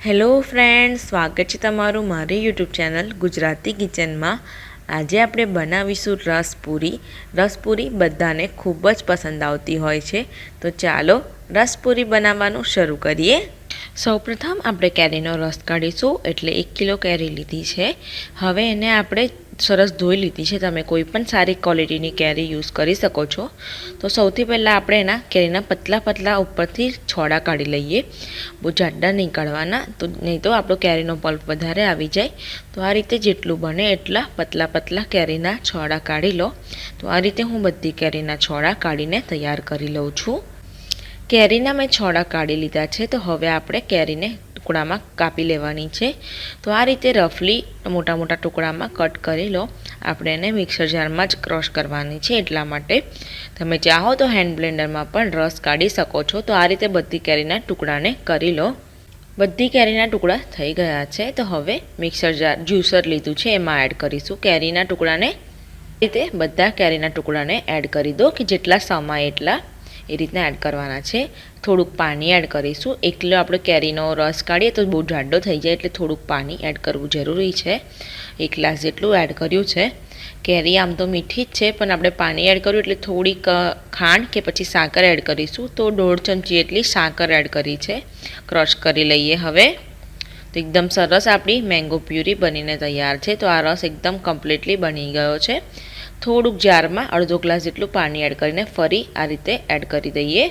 Hello friends, સ્વાગત છે તમારું મારી યુટ્યુબ ચેનલ ગુજરાતી કિચનમાં। આજે આપણે બનાવીશું રસપૂરી। રસપૂરી બધાને ખૂબ જ પસંદ આવતી હોય છે, તો ચાલો રસપૂરી બનાવવાનું શરૂ કરીએ। સૌપ્રથમ આપણે કેરીનો રસ કાઢીશું, એટલે 1 કિલો કેરી લીધી છે। હવે એને આપણે સરસ ધોઈ લીધી છે। તમે કોઈ પણ સારી ક્વોલિટીની કેરી યુઝ કરી શકો છો। તો સૌથી પહેલાં આપણે એના કેરીના પતલા પતલા ઉપરથી છોડા કાઢી લઈએ। બહુ જાડા નહીં કાઢવાના, તો નહીં તો આપણો કેરીનો પલ્પ વધારે આવી જાય। તો આ રીતે જેટલું બને એટલા પતલા પતલા કેરીના છોડા કાઢી લો। તો આ રીતે હું બધી કેરીના છોડા કાઢીને તૈયાર કરી લઉં છું। કેરીના મેં છોડા કાઢી લીધા છે। તો હવે આપણે કેરીને ટુકડામાં કાપી લેવાની છે। તો આ રીતે રફલી મોટા મોટા ટુકડામાં કટ કરી લો। આપણે એને મિક્સર જારમાં જ ક્રશ કરવાની છે, એટલા માટે તમે ચાહો તો હેન્ડ બ્લેન્ડરમાં પણ રસ કાઢી શકો છો। તો આ રીતે બધી કેરીના ટુકડાને કરી લો। બધી કેરીના ટુકડા થઈ ગયા છે। તો હવે મિક્સર જાર જ્યુસર લીધું છે, એમાં એડ કરીશું કેરીના ટુકડાને। રીતે બધા કેરીના ટુકડાને એડ કરી દો કે જેટલા સમાય એટલા એ રીતના એડ કરવાના છે। થોડુંક પાણી એડ કરીશું। 1 કિલો આપણે કેરીનો રસ કાઢીએ તો બહુ જાડો થઈ જાય, એટલે થોડુંક પાણી એડ કરવું જરૂરી છે। 1 ગ્લાસ જેટલું એડ કર્યું છે। કેરી આમ તો મીઠી જ છે, પણ આપણે પાણી એડ કર્યું એટલે થોડીક ખાંડ કે પછી સાકર એડ કરીશું। તો 1.5 ચમચી એટલી સાકર એડ કરી છે। ક્રશ કરી લઈએ હવે। તો એકદમ સરસ આપણી મેંગો પ્યુરી બનીને તૈયાર છે। તો આ રસ એકદમ કમ્પ્લીટલી બની ગયો છે। થોડુંક જારમાં 1/2 ગ્લાસ જેટલું પાણી એડ કરીને ફરી આ રીતે એડ કરી દઈએ।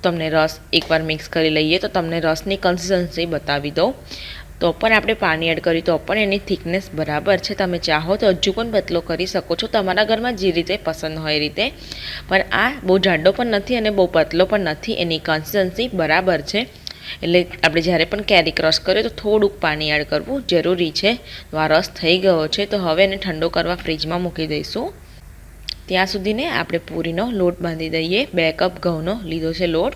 તમને રસ એકવાર મિક્સ કરી લઈએ તો તમને રસની કન્સિસ્ટન્સી બતાવી દઉં। તો પણ આપણે પાણી એડ કર્યું તો પણ એની થિકનેસ બરાબર છે। તમે ચાહો તો હજુ પણ પતલો કરી શકો છો, તમારા ઘરમાં જે રીતે પસંદ હોય એ રીતે। પણ આ બહુ જાડો પણ નથી અને બહુ પતલો પણ નથી, એની કન્સિસ્ટન્સી બરાબર છે। એટલે આપણે જ્યારે પણ કેરી ક્રશ કરીએ તો થોડુંક પાણી એડ કરવું જરૂરી છે। તો આ રસ થઈ ગયો છે। તો હવે એને ઠંડો કરવા ફ્રીજમાં મૂકી દઈશું। ત્યાં સુધીને આપણે પૂરીનો લોટ બાંધી દઈએ। 2 કપ ઘઉંનો લીધો છે લોટ,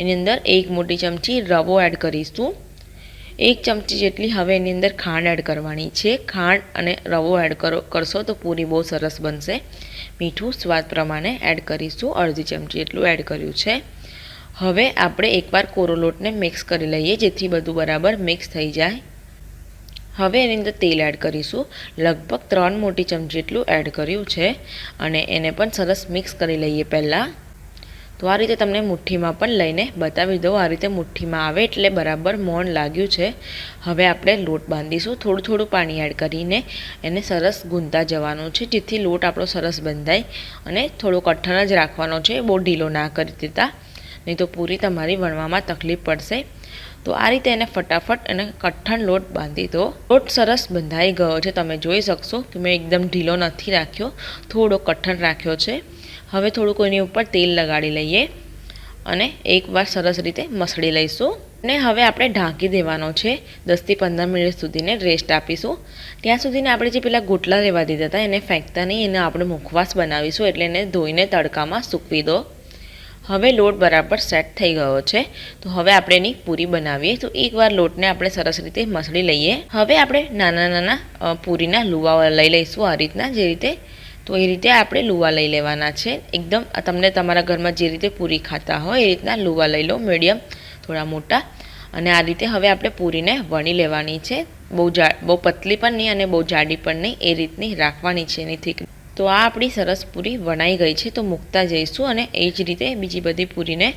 એની અંદર 1 મોટી ચમચી રવો એડ કરીશું। 1 ચમચી જેટલી હવે એની અંદર ખાંડ એડ કરવાની છે। ખાંડ અને રવો એડ કરશો તો પૂરી બહુ સરસ બનશે। મીઠું સ્વાદ પ્રમાણે એડ કરીશું, 1/2 ચમચી એટલું એડ કર્યું છે। હવે આપણે એકવાર કોરો લોટને મિક્સ કરી લઈએ, જેથી બધું બરાબર મિક્સ થઈ જાય। હવે એની અંદર તેલ એડ કરીશું। લગભગ 3 મોટી ચમચી જેટલું એડ કર્યું છે, અને એને પણ સરસ મિક્સ કરી લઈએ પહેલાં। તો આ રીતે તમને મુઠ્ઠીમાં પણ લઈને બતાવી દઉં। આ રીતે મુઠ્ઠીમાં આવે એટલે બરાબર મોણ લાગ્યું છે। હવે આપણે લોટ બાંધીશું। થોડું થોડું પાણી એડ કરીને એને સરસ ગૂંથતા જવાનું છે, જેથી લોટ આપણો સરસ બંધાય। અને થોડો કઠણ જ રાખવાનો છે, બહુ ઢીલો ના કરી દેતા, નહીં તો પૂરી તમારી વણવામાં તકલીફ પડશે। તો આ રીતે એને ફટાફટ અને કઠણ લોટ બાંધી દો। લોટ સરસ બંધાઈ ગયો છે, તમે જોઈ શકશો કે મેં એકદમ ઢીલો નથી રાખ્યો, થોડો કઠણ રાખ્યો છે। હવે થોડુંક એની ઉપર તેલ લગાડી લઈએ અને એકવાર સરસ રીતે મસળી લઈશું। અને હવે આપણે ઢાંકી દેવાનો છે। 10 થી 15 મિનિટ સુધીને રેસ્ટ આપીશું। ત્યાં સુધીને આપણે જે પેલા ગોટલા રહેવા દીધા હતા એને ફેંકતા નહીં, એને આપણે મુખવાસ બનાવીશું, એટલે એને ધોઈને તડકામાં સૂકવી દો। હવે લોટ બરાબર સેટ થઈ ગયો છે। તો હવે આપણે એની પૂરી બનાવીએ। તો એકવાર લોટને આપણે સરસ રીતે મસળી લઈએ। હવે આપણે નાના નાના પૂરીના લુવા લઈ લઈશું, આ રીતના, જે રીતે। તો એ રીતે આપણે લુવા લઈ લેવાના છે। એકદમ તમને તમારા ઘરમાં જે રીતે પૂરી ખાતા હોય એ રીતના લુવા લઈ લો, મીડિયમ, થોડા મોટા। અને આ રીતે હવે આપણે પૂરીને વણી લેવાની છે। બહુ પતલી પણ નહીં અને બહુ જાડી પણ નહીં, એ રીતની રાખવાની છે એની થિક। તો આ આપણી સરસ પૂરી વણાઈ ગઈ છે। તો મૂકતા જઈશું અને એ જ રીતે બીજી બધી પૂરીને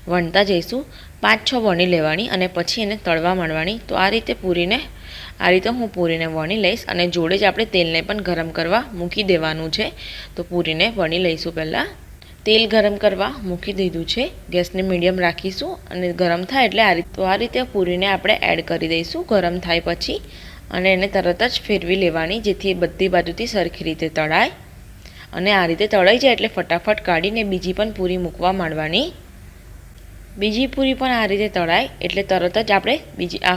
વણતા જઈશું। 5-6 વણી લેવાની અને પછી એને તળવા માંડવાની। તો આ રીતે હું પૂરીને વણી લઈશ, અને જોડે જ આપણે તેલને પણ ગરમ કરવા મૂકી દેવાનું છે। તો પૂરીને વણી લઈશું પહેલાં। તેલ ગરમ કરવા મૂકી દીધું છે। ગેસને મીડિયમ રાખીશું અને ગરમ થાય એટલે આ રીતે પૂરીને આપણે એડ કરી દઈશું ગરમ થાય પછી, અને એને તરત જ ફેરવી લેવાની, જેથી બધી બાજુથી સરખી રીતે તળાય। અને આ રીતે તળાઈ જાય એટલે ફટાફટ કાઢીને બીજી પણ પૂરી મૂકવા માંડવાની। બીજી પૂરી પણ આ રીતે તળાય એટલે તરત જ આપણે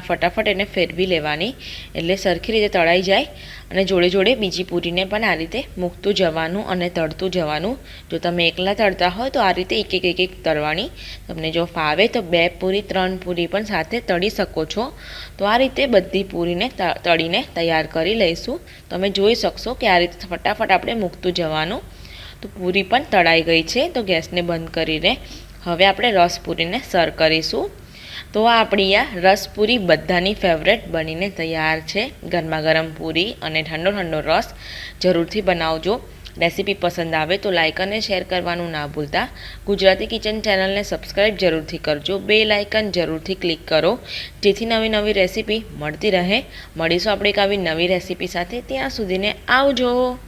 ફટાફટ એને ફેરવી લેવાની, એટલે સરખી રીતે તળાઈ જાય। અને જોડે જોડે બીજી પૂરીને પણ આ રીતે મૂકતું જવાનું અને તળતું જવાનું। જો તમે એકલા તળતા હોય તો આ રીતે એક તળવાની। તમને જો ફાવે તો 2 પૂરી 3 પૂરી પણ સાથે તળી શકો છો। તો આ રીતે બધી પૂરીને તળીને તૈયાર કરી લઈશું। તમે જોઈ શકશો કે આ રીતે ફટાફટ આપણે મૂકતું જવાનું। તો પૂરી પણ તળાઈ ગઈ છે। તો ગેસને બંધ કરીને હવે આપણે રસ પૂરીને સર્વ કરીશું। તો આ આપણી આ રસ પૂરી બધાની ફેવરેટ બનીને તૈયાર છે। ગરમા ગરમ પૂરી અને ઠંડો ઠંડો રસ જરૂરથી બનાવજો। રેસીપી પસંદ આવે તો લાઇક અને શેર કરવાનું ના ભૂલતા। ગુજરાતી કિચન ચેનલને સબસ્ક્રાઈબ જરૂરથી કરજો। બેલ આઇકન જરૂરથી ક્લિક કરો જેથી નવી નવી રેસીપી મળતી રહે। મળીશું આપણે એક આવી નવી રેસીપી સાથે, ત્યાં સુધીને આવજો।